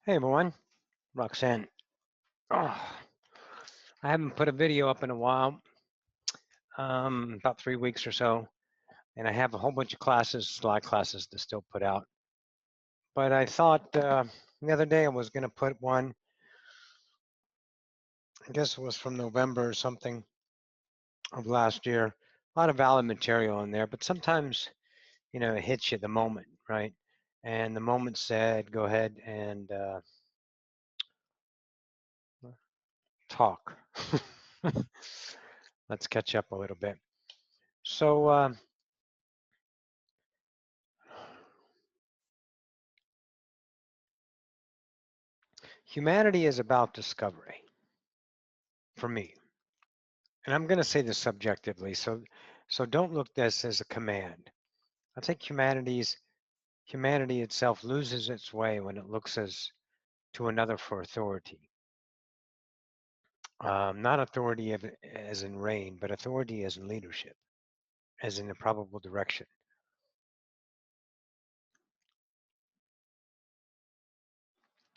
Hey everyone, Roxanne. Oh, I haven't put a video up in a while, about 3 weeks or so, and I have a whole bunch of classes, live classes to still put out. But I thought the other day I was going to put one, I guess it was from November or something of last year. A lot of valid material in there, but sometimes, it hits you the moment, right? And the moment said, go ahead and talk. Let's catch up a little bit. So, humanity is about discovery for me. And I'm going to say this subjectively, so don't look this as a command. I think humanity itself loses its way when it looks as to another for authority. Not authority as in reign, but authority as in leadership, as in a probable direction.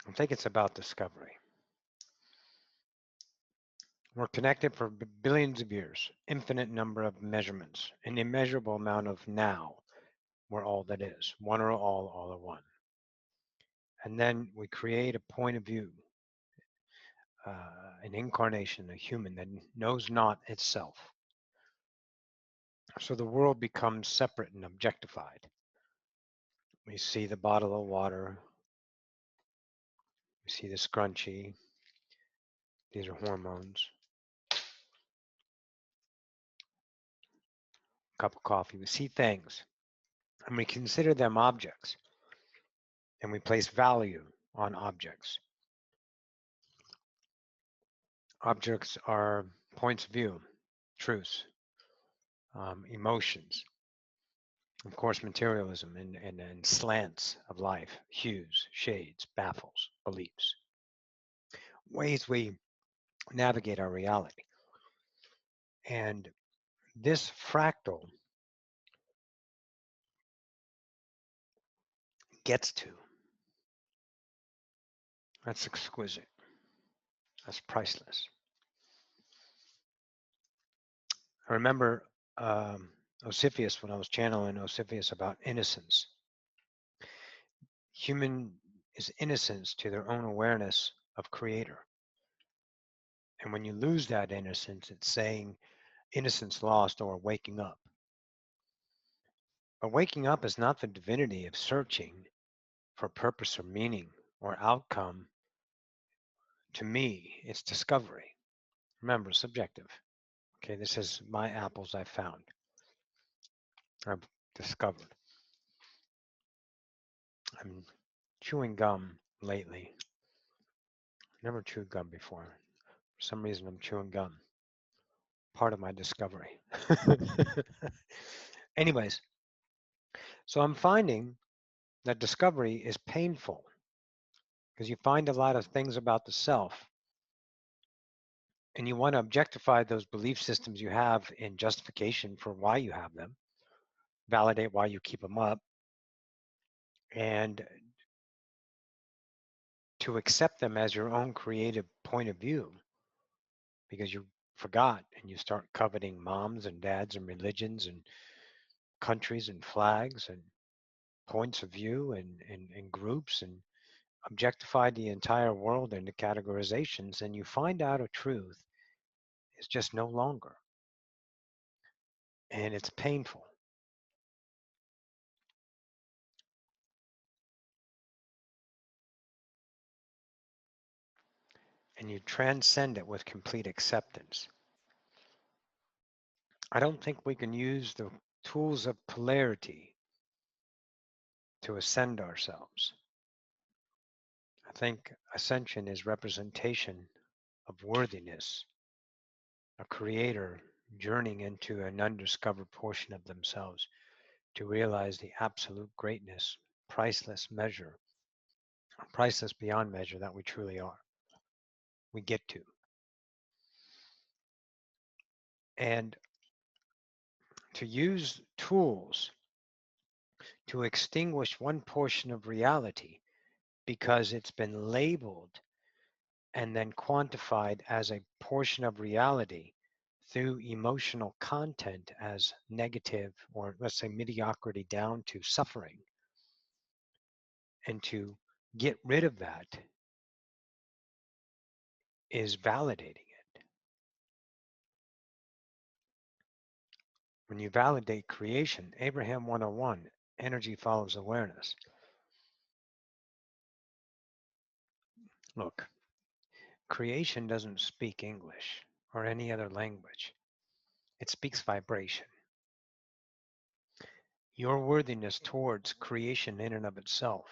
I think it's about discovery. We're connected for billions of years, infinite number of measurements, an immeasurable amount of now. We're all that is, one or all are one. And then we create a point of view, an incarnation, a human that knows not itself. So the world becomes separate and objectified. We see the bottle of water, we see the scrunchie, these are hormones, cup of coffee, we see things and we consider them objects and we place value on objects. Objects are points of view, truths, emotions, of course, materialism and slants of life, hues, shades, baffles, beliefs, ways we navigate our reality. And this fractal gets to, that's exquisite, that's priceless. I remember Osiphus, when I was channeling Osiphus about innocence. Human is innocence to their own awareness of creator. And when you lose that innocence, it's saying innocence lost or waking up. But waking up is not the divinity of searching for purpose or meaning or outcome. To me, it's discovery. Remember, subjective. Okay, this is my apples I found. I've discovered. I'm chewing gum lately. Never chewed gum before. For some reason, I'm chewing gum. Part of my discovery. Anyways, so I'm finding that discovery is painful because you find a lot of things about the self and you want to objectify those belief systems you have in justification for why you have them, validate why you keep them up, and to accept them as your own creative point of view because you forgot and you start coveting moms and dads and religions and countries and flags and points of view and groups and objectify the entire world into categorizations, and you find out a truth is just no longer. And it's painful. And you transcend it with complete acceptance. I don't think we can use the tools of polarity to ascend ourselves. I think ascension is representation of worthiness, a creator journeying into an undiscovered portion of themselves to realize the absolute greatness, priceless measure, priceless beyond measure that we truly are. We get to. And to use tools to extinguish one portion of reality because it's been labeled and then quantified as a portion of reality through emotional content as negative, or let's say mediocrity down to suffering. And to get rid of that is validating it. When you validate creation, Abraham 101, energy follows awareness. Look, creation doesn't speak English or any other language. It speaks vibration. Your worthiness towards creation in and of itself,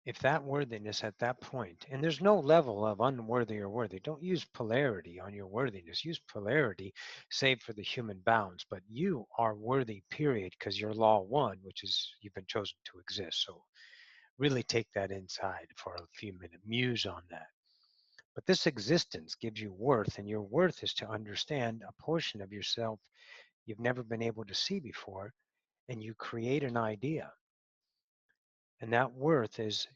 if that worthiness at that point, and there's no level of unworthy or worthy, don't use polarity on your worthiness. Use polarity, save for the human bounds, but you are worthy, period, because you're law one, which is you've been chosen to exist. So really take that inside for a few minutes, muse on that. But this existence gives you worth, and your worth is to understand a portion of yourself you've never been able to see before, and you create an idea. And that worth is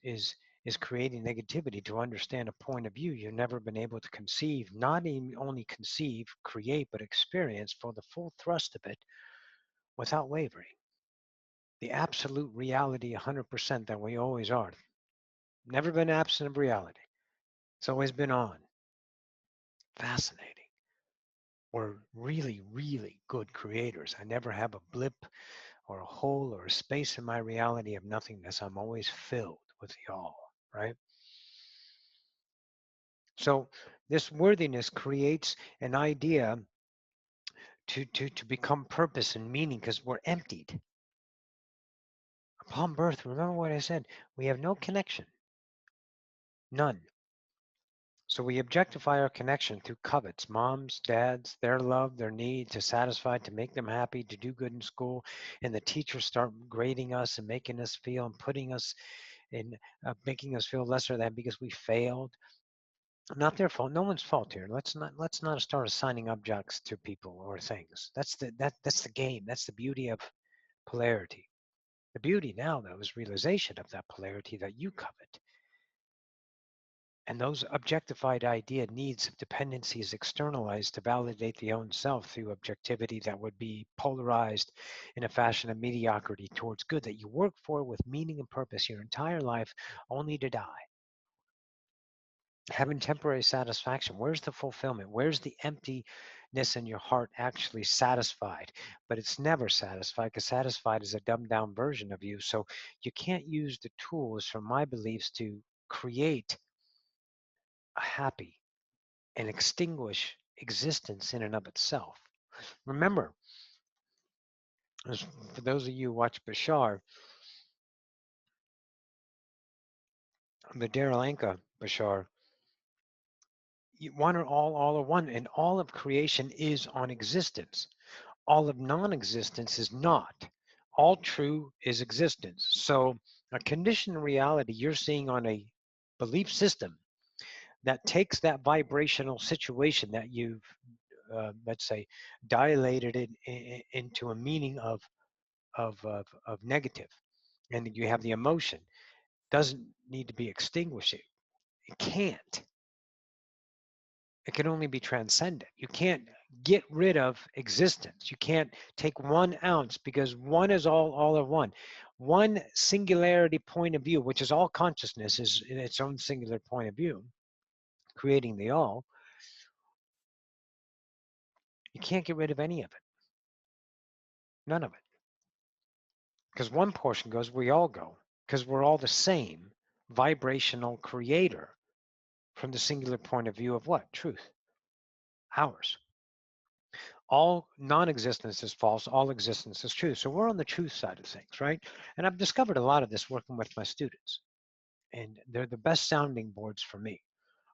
creating negativity to understand a point of view you've never been able to conceive, not even only conceive, create, but experience for the full thrust of it without wavering. The absolute reality, 100% that we always are. Never been absent of reality. It's always been on. Fascinating. We're really, really good creators. I never have a blip or a hole or a space in my reality of nothingness. I'm always filled with the all, right? So this worthiness creates an idea to become purpose and meaning because we're emptied. Upon birth, remember what I said, we have no connection, none. So we objectify our connection through covets, moms, dads, their love, their need to satisfy, to make them happy, to do good in school. And the teachers start grading us and making us feel and putting us in, making us feel lesser than because we failed. Not their fault. No one's fault here. Let's not start assigning objects to people or things. That's the game. That's the beauty of polarity. The beauty now, though, is realization of that polarity that you covet. And those objectified idea needs of dependencies externalized to validate the own self through objectivity that would be polarized in a fashion of mediocrity towards good that you work for with meaning and purpose your entire life only to die. Having temporary satisfaction. Where's the fulfillment? Where's the emptiness in your heart actually satisfied? But it's never satisfied because satisfied is a dumbed down version of you. So you can't use the tools from my beliefs to create a happy and extinguish existence in and of itself. Remember, for those of you who watch Bashar, the Daryl Anka Bashar, one or all are one, and all of creation is on existence. All of non-existence is not. All true is existence. So a conditioned reality you're seeing on a belief system that takes that vibrational situation that you've, let's say, dilated it into a meaning of negative, and you have the emotion, doesn't need to be extinguished. It can't. It can only be transcended. You can't get rid of existence. You can't take 1 ounce because one is all of one. One singularity point of view, which is all consciousness, is in its own singular point of view, creating the all. You can't get rid of any of it. None of it. Because one portion goes, we all go. Because we're all the same vibrational creator from the singular point of view of what? Truth. Ours. All non-existence is false, all existence is true. So we're on the truth side of things, right? And I've discovered a lot of this working with my students. And they're the best sounding boards for me.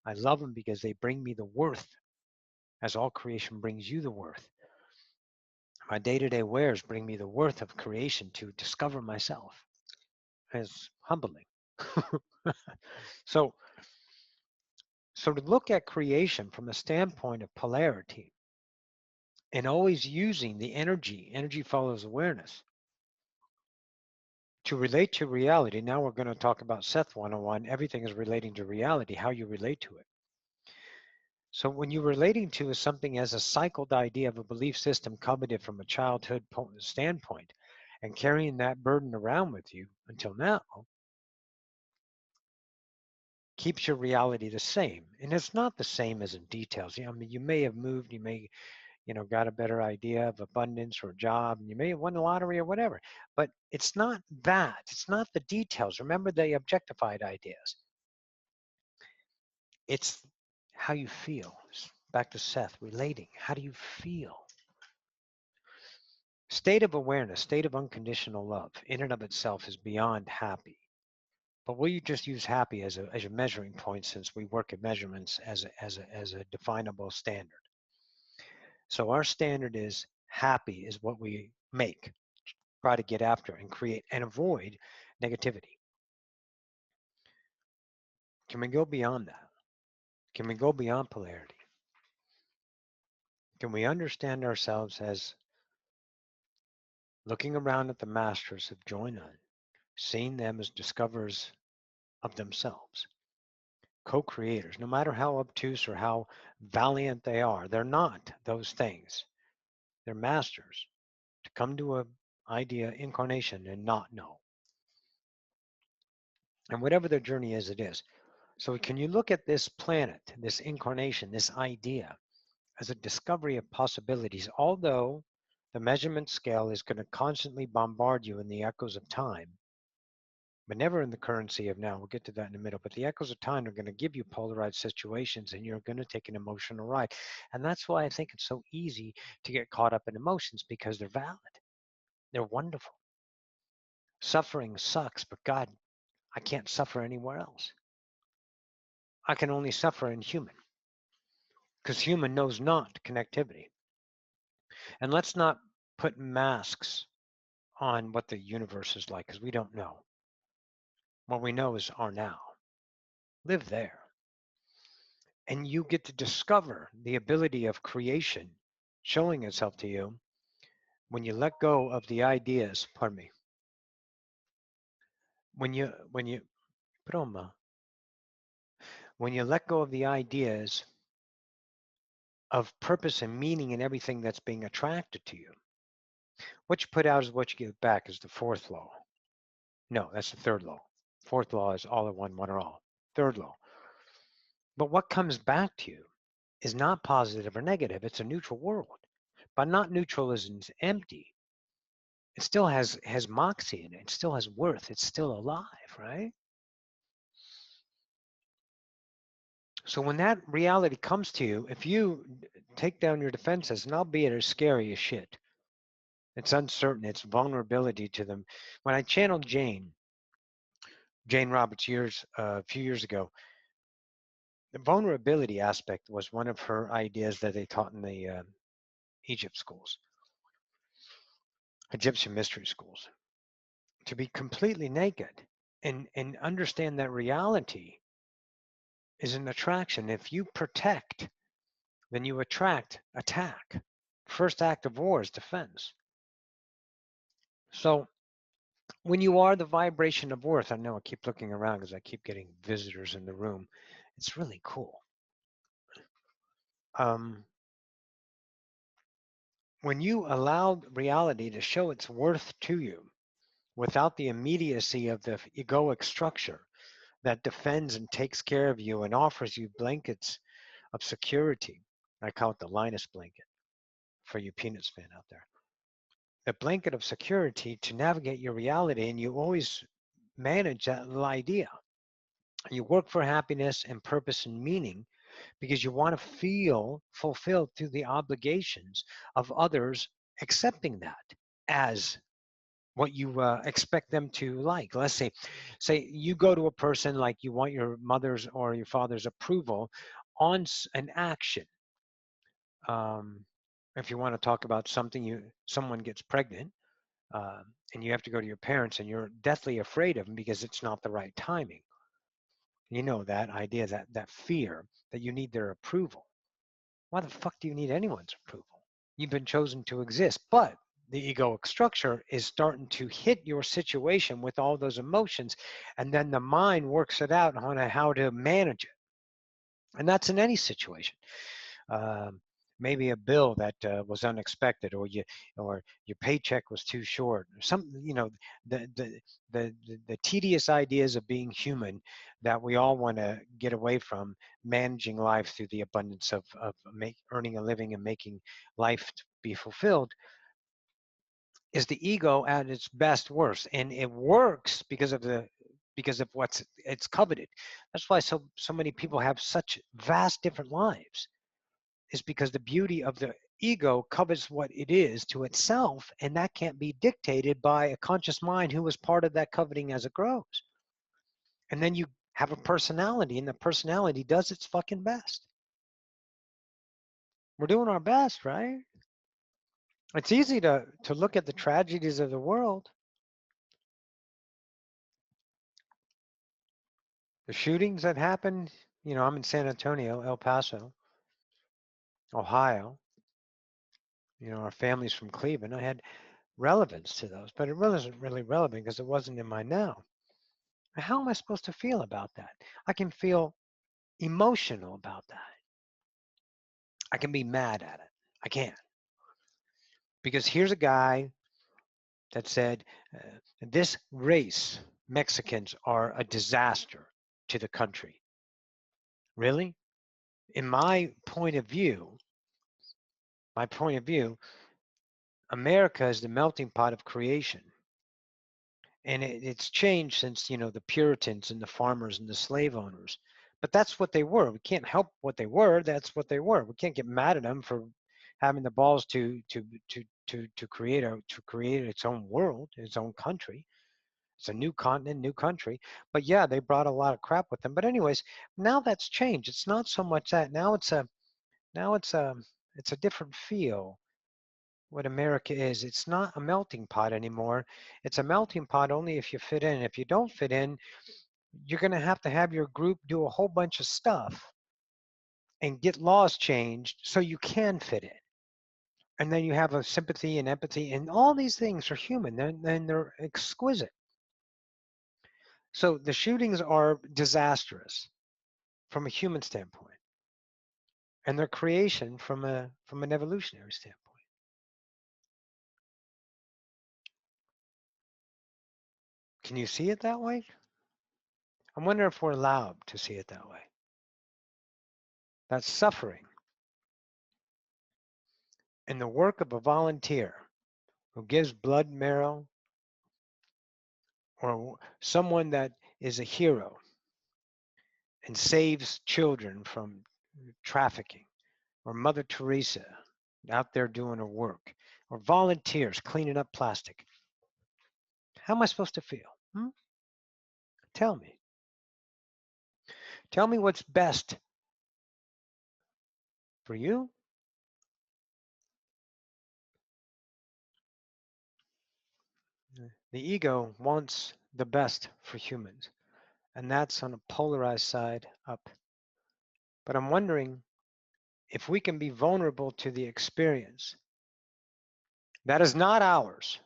I love them because they bring me the worth, as all creation brings you the worth. My day-to-day wares bring me the worth of creation to discover myself. It's humbling. so, so to look at creation from a standpoint of polarity and always using the energy follows awareness, To relate to reality, now we're going to talk about Seth 101. Everything is relating to reality, how you relate to it. So when you're relating to something as a cycled idea of a belief system coveted from a childhood standpoint and carrying that burden around with you until now, keeps your reality the same. And it's not the same as in details. I mean, you may have moved, you may, got a better idea of abundance or a job, and you may have won the lottery or whatever. But it's not that. It's not the details. Remember the objectified ideas. It's how you feel. Back to Seth, relating. How do you feel? State of awareness, state of unconditional love, in and of itself is beyond happy. But will you just use happy as a measuring point, since we work at measurements as a definable standard? So our standard is happy is what we make, try to get after and create and avoid negativity. Can we go beyond that? Can we go beyond polarity? Can we understand ourselves as looking around at the masters of joined on, seeing them as discoverers of themselves, co-creators, no matter how obtuse or how valiant they are, they're not those things. They're masters to come to a idea incarnation and not know. And whatever their journey is, it is. So can you look at this planet, this incarnation, this idea as a discovery of possibilities, although the measurement scale is going to constantly bombard you in the echoes of time, but never in the currency of now. We'll get to that in a minute. But the echoes of time are going to give you polarized situations, and you're going to take an emotional ride. And that's why I think it's so easy to get caught up in emotions, because they're valid. They're wonderful. Suffering sucks, but God, I can't suffer anywhere else. I can only suffer in human, because human knows not connectivity. And let's not put masks on what the universe is like, because we don't know. What we know is our now. Live there. And you get to discover the ability of creation showing itself to you when you let go of the ideas. Pardon me. When you Brahma, when you let go of the ideas of purpose and meaning in everything that's being attracted to you, what you put out is what you get back, is the fourth law. No, that's the third law. Fourth law is all at one are all. Third law. But what comes back to you is not positive or negative. It's a neutral world. But not neutral as in empty. It still has moxie in it. It still has worth. It's still alive, right? So when that reality comes to you, if you take down your defenses, and albeit it's scary as shit, it's uncertain, it's vulnerability to them. When I channeled Jane Roberts a few years ago, the vulnerability aspect was one of her ideas that they taught in the Egypt schools, Egyptian mystery schools, to be completely naked and understand that reality is an attraction. If you protect, then you attract attack. First act of war is defense. So when you are the vibration of worth, I know I keep looking around because I keep getting visitors in the room. It's really cool. When you allow reality to show its worth to you without the immediacy of the egoic structure that defends and takes care of you and offers you blankets of security, I call it the Linus blanket for you Peanuts fan out there. The blanket of security to navigate your reality, and you always manage that little idea. You work for happiness and purpose and meaning because you want to feel fulfilled through the obligations of others accepting that as what you expect them to like. Let's say you go to a person, like you want your mother's or your father's approval on an action. If you want to talk about something, someone gets pregnant, and you have to go to your parents, and you're deathly afraid of them because it's not the right timing. You know that idea, that fear that you need their approval. Why the fuck do you need anyone's approval? You've been chosen to exist, but the egoic structure is starting to hit your situation with all those emotions, and then the mind works it out on how to manage it. And that's in any situation. Um, Maybe a bill that was unexpected, or your paycheck was too short, or something. The, the the tedious ideas of being human that we all want to get away from, managing life through the abundance of earning a living and making life be fulfilled, is the ego at its best worst, and it works because of what's it's coveted. That's why so many people have such vast different lives, is because the beauty of the ego covers what it is to itself, and that can't be dictated by a conscious mind who was part of that coveting as it grows. And then you have a personality, and the personality does its fucking best. We're doing our best, right? It's easy to look at the tragedies of the world, the shootings that happened. I'm in San Antonio, El Paso, Ohio. Our family's from Cleveland. I had relevance to those, but it wasn't really relevant because it wasn't in my now. How am I supposed to feel about that? I can feel emotional about that. I can be mad at it. I can. Because here's a guy that said, this race, Mexicans, are a disaster to the country. Really? In my point of view, America is the melting pot of creation. And it's changed since, the Puritans and the farmers and the slave owners. But that's what they were. We can't help what they were. That's what they were. We can't get mad at them for having the balls to create its own world, its own country. It's a new continent, new country. But yeah, they brought a lot of crap with them. But anyways, now that's changed. It's not so much that. Now it's a different feel. What America is, it's not a melting pot anymore. It's a melting pot only if you fit in. If you don't fit in, you're going to have your group do a whole bunch of stuff and get laws changed so you can fit in. And then you have a sympathy and empathy, and all these things are human, and they're exquisite. So the shootings are disastrous from a human standpoint, and their creation from an evolutionary standpoint. Can you see it that way? I wonder if we're allowed to see it that way. That's suffering. And the work of a volunteer who gives blood, marrow, or someone that is a hero and saves children from trafficking, or Mother Teresa out there doing her work, or volunteers cleaning up plastic. How am I supposed to feel? Tell me. Tell me what's best for you. The ego wants the best for humans, and that's on a polarized side up. But I'm wondering if we can be vulnerable to the experience that is not ours.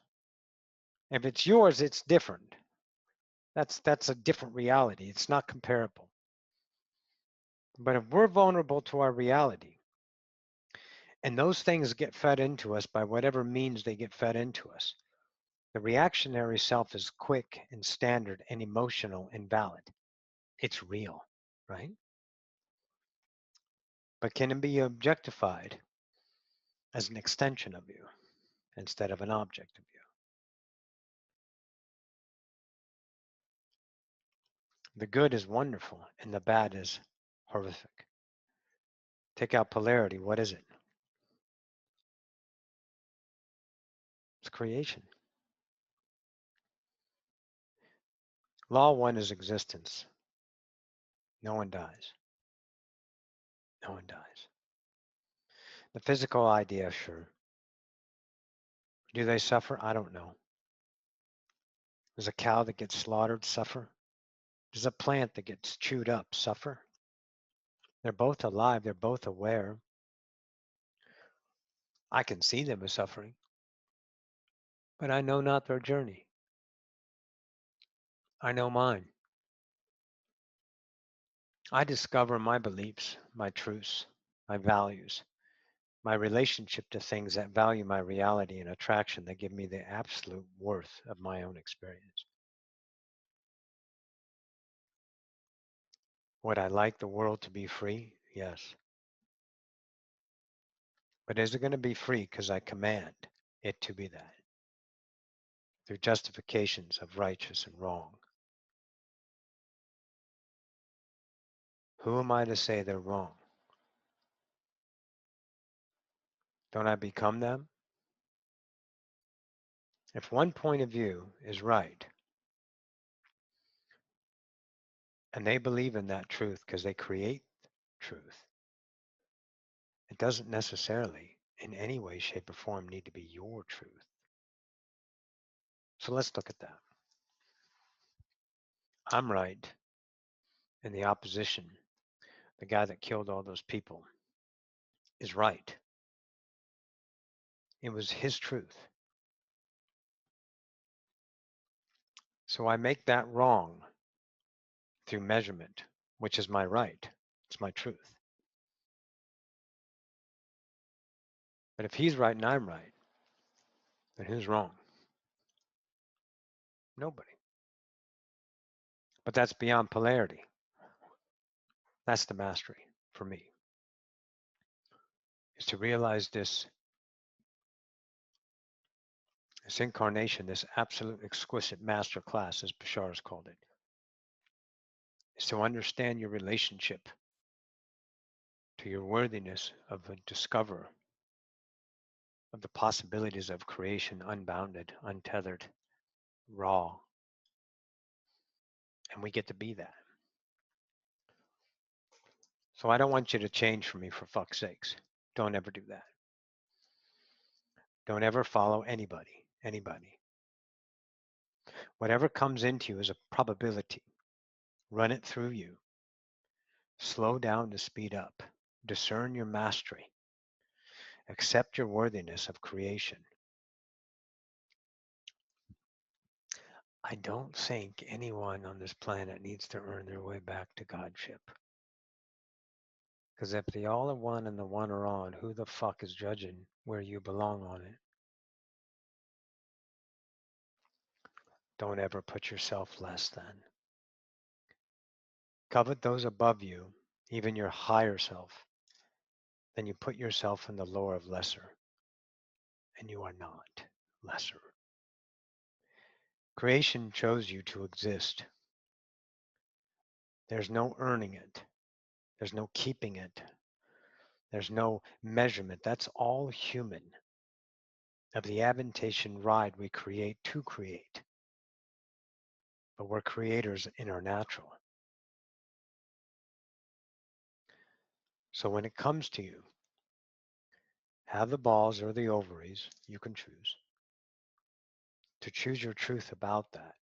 If it's yours, it's different. That's a different reality. It's not comparable. But if we're vulnerable to our reality, and those things get fed into us by whatever means they get fed into us, the reactionary self is quick and standard and emotional and valid. It's real, right? But can it be objectified as an extension of you instead of an object of you? The good is wonderful and the bad is horrific. Take out polarity. What is it? It's creation. Law one is existence. No one dies. No one dies. The physical idea, sure. Do they suffer? I don't know. Does a cow that gets slaughtered suffer? Does a plant that gets chewed up suffer? They're both alive. They're both aware. I can see them as suffering. but I know not their journey. I know mine. I discover my beliefs, my truths, my values, my relationship to things that value my reality and attraction that give me the absolute worth of my own experience. Would I like the world to be free? Yes. But is it going to be free because I command it to be that through justifications of righteous and wrong? Who am I to say they're wrong? Don't I become them? If one point of view is right and they believe in that truth because they create truth, it doesn't necessarily in any way, shape, or form need to be your truth. So let's look at that. I'm right, and the opposition, the guy that killed all those people, is right. It was his truth. So I make that wrong through measurement, which is my right. It's my truth. But if he's right and I'm right, then who's wrong? Nobody. But that's beyond polarity. That's the mastery for me, is to realize this incarnation, this absolute exquisite master class, as Bashar has called it, is to understand your relationship to your worthiness of a discoverer of the possibilities of creation, unbounded, untethered, raw. And we get to be that. So I don't want you to change for me, for fuck's sakes. Don't ever do that. Don't ever follow anybody, anybody. Whatever comes into you is a probability. Run it through you. Slow down to speed up. Discern your mastery. Accept your worthiness of creation. I don't think anyone on this planet needs to earn their way back to Godship. Because if the all are one and the one are on, who the fuck is judging where you belong on it? Don't ever put yourself less than. Covet those above you, even your higher self. Then you put yourself in the lower of lesser, and you are not lesser. Creation chose you to exist. There's no earning it. There's no keeping it. There's no measurement. That's all human. Of the adaptation ride we create to create. But we're creators in our natural. So when it comes to you, have the balls or the ovaries, you can choose, to choose your truth about that.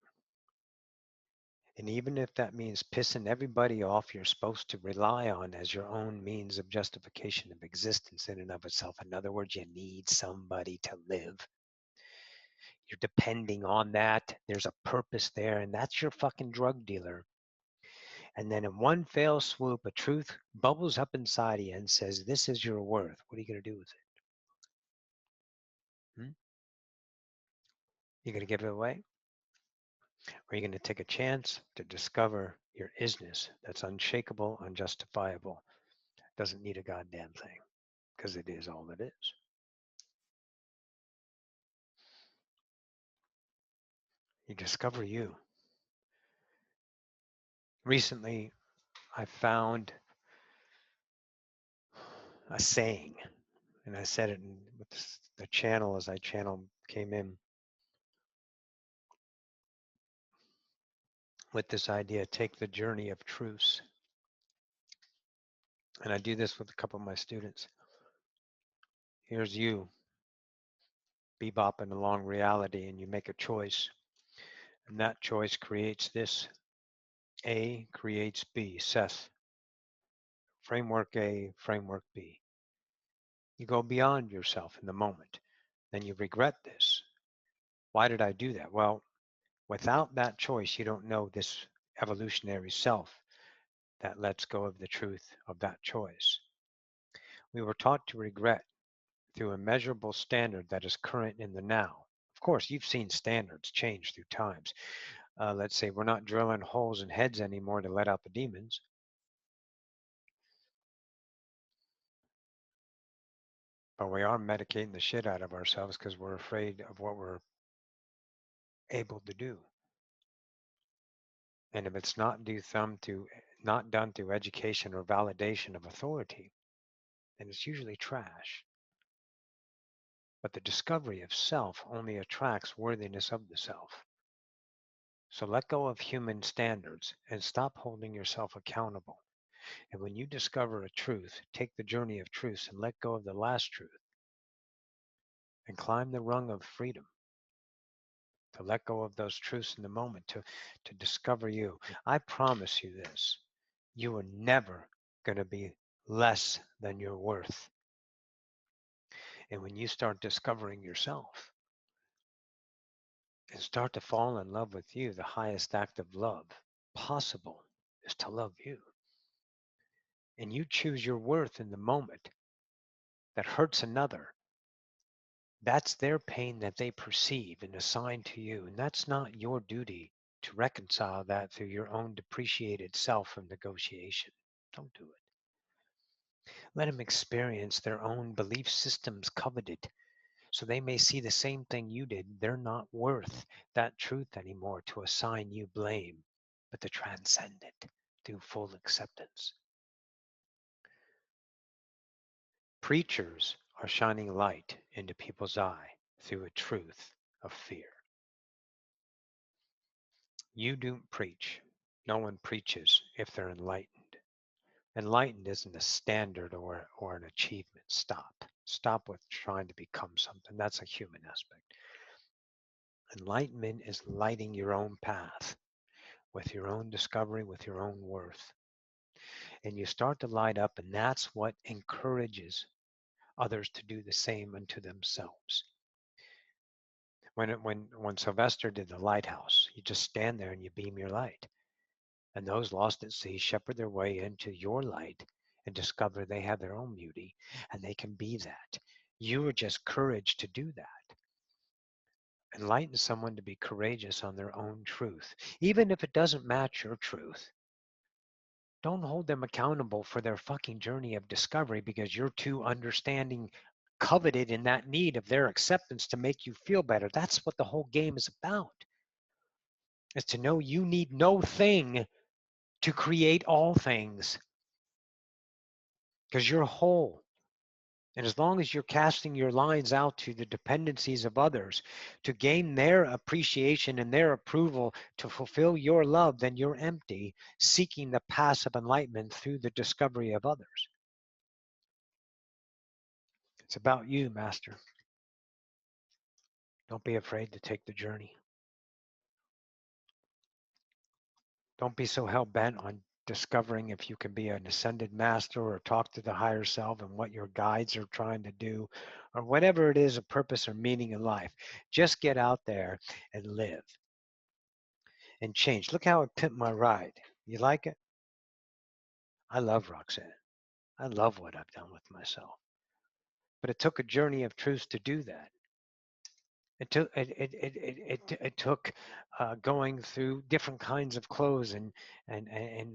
And even if that means pissing everybody off you're supposed to rely on as your own means of justification of existence in and of itself. In other words, you need somebody to live. You're depending on that. There's a purpose there, and that's your fucking drug dealer. And then in one fell swoop, a truth bubbles up inside of you and says, this is your worth. What are you going to do with it? You going to give it away? Or are you going to take a chance to discover your isness that's unshakable, unjustifiable, doesn't need a goddamn thing, because it is all it is. You discover you. Recently, I found a saying, and I said it with the channel as I came in with this idea, take the journey of truths. And I do this with a couple of my students. Here's you bebopping along reality, and you make a choice. And that choice creates this. A creates B, Seth. Framework A, framework B. You go beyond yourself in the moment. Then you regret this. Why did I do that? Well, without that choice, you don't know this evolutionary self that lets go of the truth of that choice. We were taught to regret through a measurable standard that is current in the now. Of course, you've seen standards change through times. Let's say we're not drilling holes in heads anymore to let out the demons, but we are medicating the shit out of ourselves because we're afraid of what we're able to do. And if it's not done through education or validation of authority, then it's usually trash. But the discovery of self only attracts worthiness of the self. So let go of human standards and stop holding yourself accountable. And when you discover a truth, take the journey of truth and let go of the last truth and climb the rung of freedom. To let go of those truths in the moment, to discover you. I promise you this, you are never going to be less than your worth. And when you start discovering yourself and start to fall in love with you, the highest act of love possible is to love you. And you choose your worth in the moment that hurts another. That's their pain that they perceive and assign to you. And that's not your duty to reconcile that through your own depreciated self of negotiation. Don't do it. Let them experience their own belief systems coveted so they may see the same thing you did. They're not worth that truth anymore to assign you blame, but to transcend it through full acceptance. Preachers are shining light into people's eye through a truth of fear. You don't preach. No one preaches if they're enlightened. Enlightened isn't a standard or an achievement. Stop. Stop with trying to become something. That's a human aspect. Enlightenment is lighting your own path with your own discovery, with your own worth. And you start to light up, and that's what encourages others to do the same unto themselves. When Sylvester did the lighthouse, you just stand there and you beam your light. And those lost at sea shepherd their way into your light and discover they have their own beauty and they can be that. You are just courage to do that. Enlighten someone to be courageous on their own truth. Even if it doesn't match your truth, don't hold them accountable for their fucking journey of discovery because you're too understanding, coveted in that need of their acceptance to make you feel better. That's what the whole game is about. Is to know you need no thing to create all things because you're whole. And as long as you're casting your lines out to the dependencies of others to gain their appreciation and their approval to fulfill your love, then you're empty, seeking the passive enlightenment through the discovery of others. It's about you, Master. Don't be afraid to take the journey. Don't be so hell-bent on discovering if you can be an ascended master or talk to the higher self and what your guides are trying to do or whatever it is, a purpose or meaning in life. Just get out there and live and change. Look how I pimped my ride. You like it? I love Roxanne. I love what I've done with myself. But it took a journey of truth to do that. It took going through different kinds of clothes and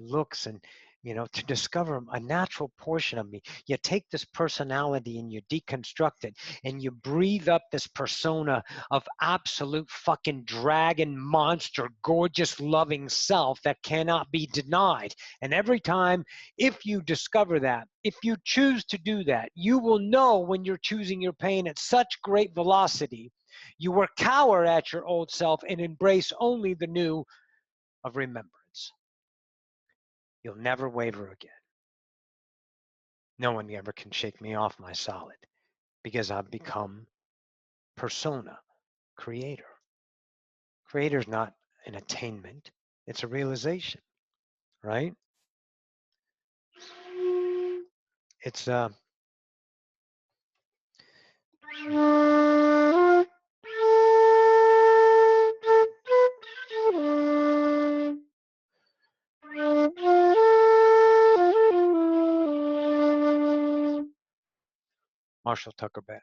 looks and to discover a natural portion of me. You take this personality and you deconstruct it and you breathe up this persona of absolute fucking dragon monster, gorgeous, loving self that cannot be denied. And every time, if you discover that, if you choose to do that, you will know when you're choosing your pain at such great velocity. You will cower at your old self and embrace only the new of remembrance. You'll never waver again. No one ever can shake me off my solid because I've become persona, creator. Creator's not an attainment, it's a realization, right? It's Marshall Tucker Band.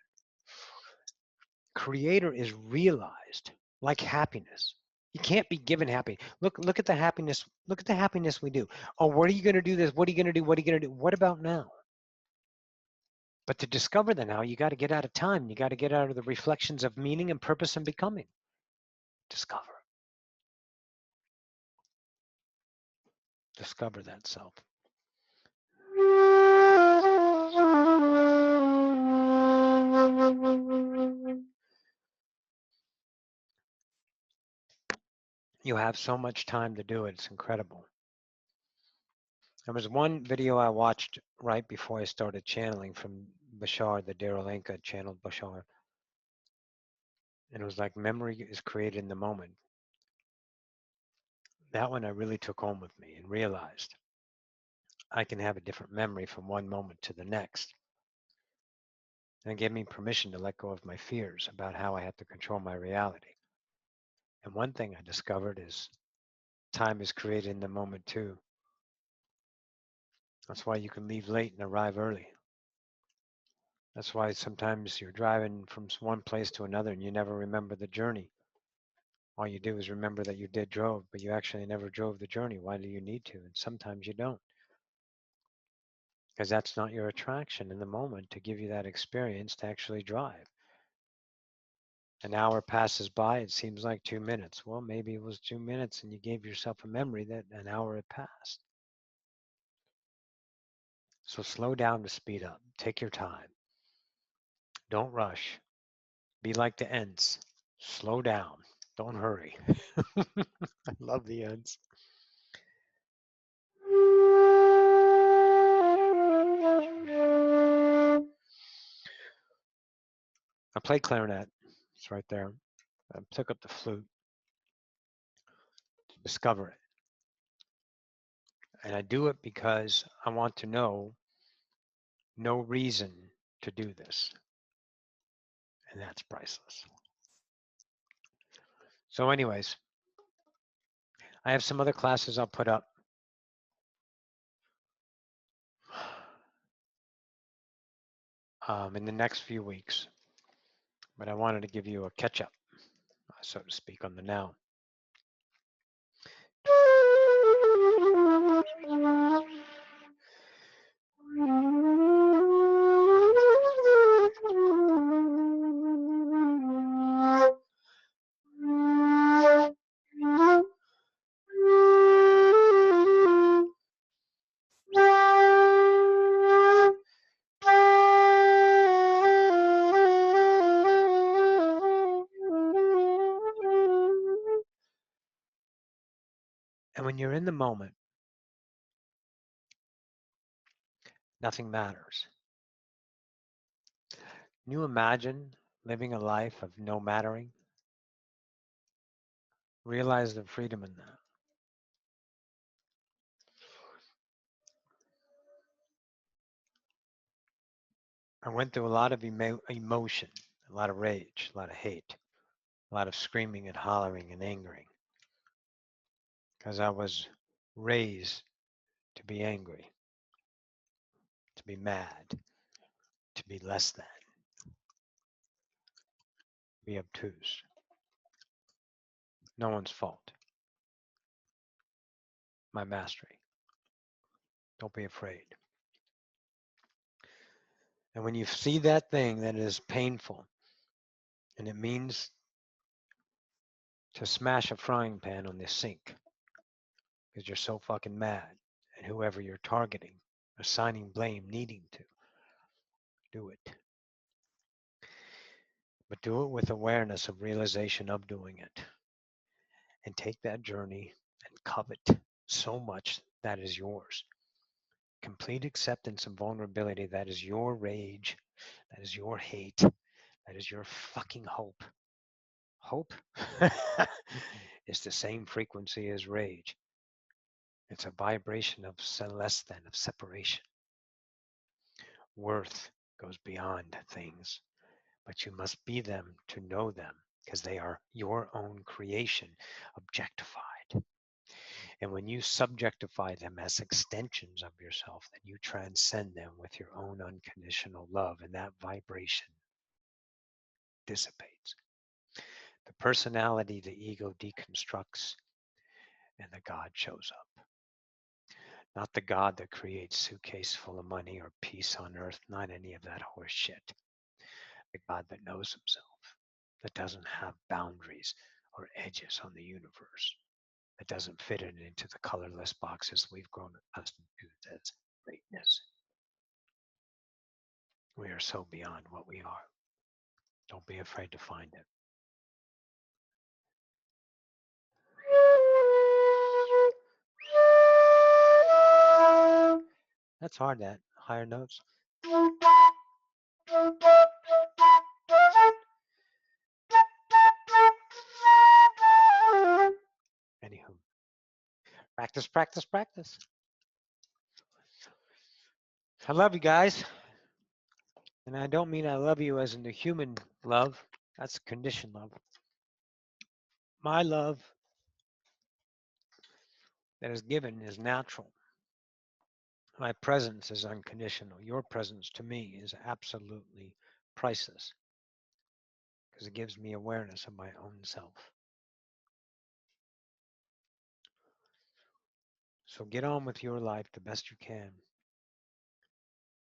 Creator is realized like happiness. You can't be given happy. Look at the happiness. Look at the happiness we do. Oh, what are you going to do this? What are you going to do? What are you going to do? What about now? But to discover the now, you got to get out of time. You got to get out of the reflections of meaning and purpose and becoming. Discover. Discover that self. You have so much time to do it. It's incredible. There was one video I watched right before I started channeling from Bashar, the Daryl Anka channeled Bashar. And it was like memory is created in the moment. That one I really took home with me and realized I can have a different memory from one moment to the next. And it gave me permission to let go of my fears about how I had to control my reality. And one thing I discovered is time is created in the moment too. That's why you can leave late and arrive early. That's why sometimes you're driving from one place to another and you never remember the journey. All you do is remember that you did drove, but you actually never drove the journey. Why do you need to? And sometimes you don't. Because that's not your attraction in the moment to give you that experience to actually drive. An hour passes by, it seems like 2 minutes. Well, maybe it was 2 minutes and you gave yourself a memory that an hour had passed. So slow down to speed up. Take your time. Don't rush. Be like the Ents. Slow down. Don't hurry. I love the Ents. I play clarinet. It's right there. I took up the flute to discover it. And I do it because I want to know no reason to do this. And that's priceless. So anyways, I have some other classes I'll put up. In the next few weeks. But I wanted to give you a catch up, so to speak, on the now. And when you're in the moment, nothing matters. Can you imagine living a life of no mattering? Realize the freedom in that. I went through a lot of emotion, a lot of rage, a lot of hate, a lot of screaming and hollering and angering, because I was raised to be angry, to be mad, to be less than, be obtuse. No one's fault. My mastery. Don't be afraid. And when you see that thing that is painful, and it means to smash a frying pan on the sink because you're so fucking mad at whoever you're targeting, assigning blame, needing to do it. But do it with awareness of realization of doing it. And take that journey and covet so much that is yours. Complete acceptance and vulnerability, that is your rage, that is your hate, that is your fucking hope. Hope is the same frequency as rage. It's a vibration of less than, of separation. Worth goes beyond things, but you must be them to know them, because they are your own creation, objectified. And when you subjectify them as extensions of yourself, then you transcend them with your own unconditional love, and that vibration dissipates. The personality, the ego deconstructs, and the God shows up. Not the God that creates suitcase full of money or peace on earth, not any of that horse shit. The God that knows himself, that doesn't have boundaries or edges on the universe, that doesn't fit it into the colorless boxes we've grown accustomed to as greatness. We are so beyond what we are. Don't be afraid to find it. That's hard, that higher notes. Anywho, practice, practice, practice. I love you guys. And I don't mean I love you as in the human love. That's conditioned love. My love that is given is natural. My presence is unconditional. Your presence to me is absolutely priceless because it gives me awareness of my own self. So get on with your life the best you can.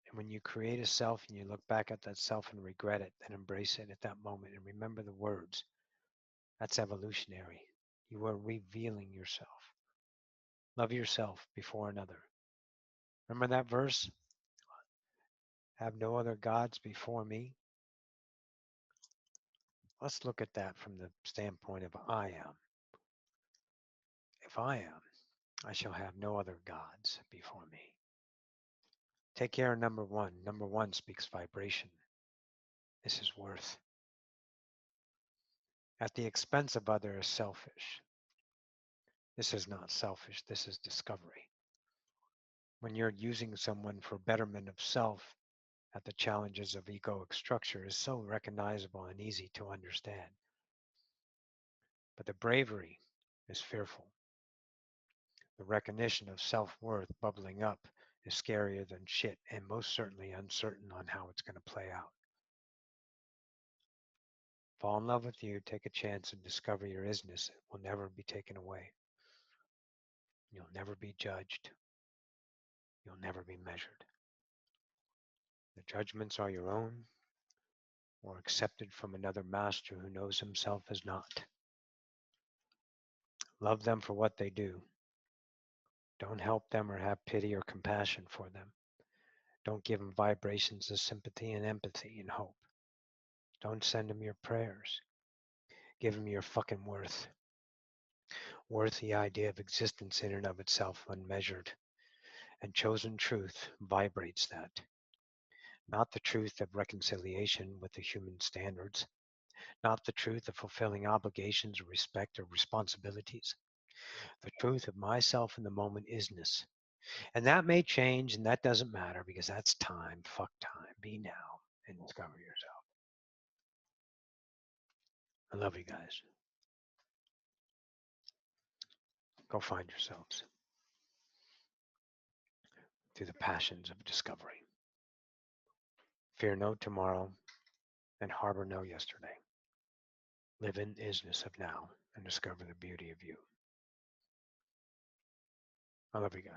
And when you create a self and you look back at that self and regret it, then embrace it at that moment and remember the words. That's evolutionary. You are revealing yourself. Love yourself before another. Remember that verse? Have no other gods before me. Let's look at that from the standpoint of I am. If I am, I shall have no other gods before me. Take care of number one. Number one speaks vibration. This is worth. At the expense of other is selfish. This is not selfish. This is discovery. When you're using someone for betterment of self, at the challenges of egoic structure is so recognizable and easy to understand. But the bravery is fearful. The recognition of self-worth bubbling up is scarier than shit and most certainly uncertain on how it's going to play out. Fall in love with you, take a chance and discover your isness. It will never be taken away. You'll never be judged. You'll never be measured. The judgments are your own or accepted from another master who knows himself as not. Love them for what they do. Don't help them or have pity or compassion for them. Don't give them vibrations of sympathy and empathy and hope. Don't send them your prayers. Give them your fucking worth. Worth, the idea of existence in and of itself unmeasured. And chosen truth vibrates that. Not the truth of reconciliation with the human standards. Not the truth of fulfilling obligations or respect or responsibilities. The truth of myself in the moment isness. And that may change, and that doesn't matter because that's time. Fuck time. Be now and discover yourself. I love you guys. Go find yourselves through the passions of discovery. Fear no tomorrow and harbor no yesterday. Live in isness of now and discover the beauty of you. I love you guys.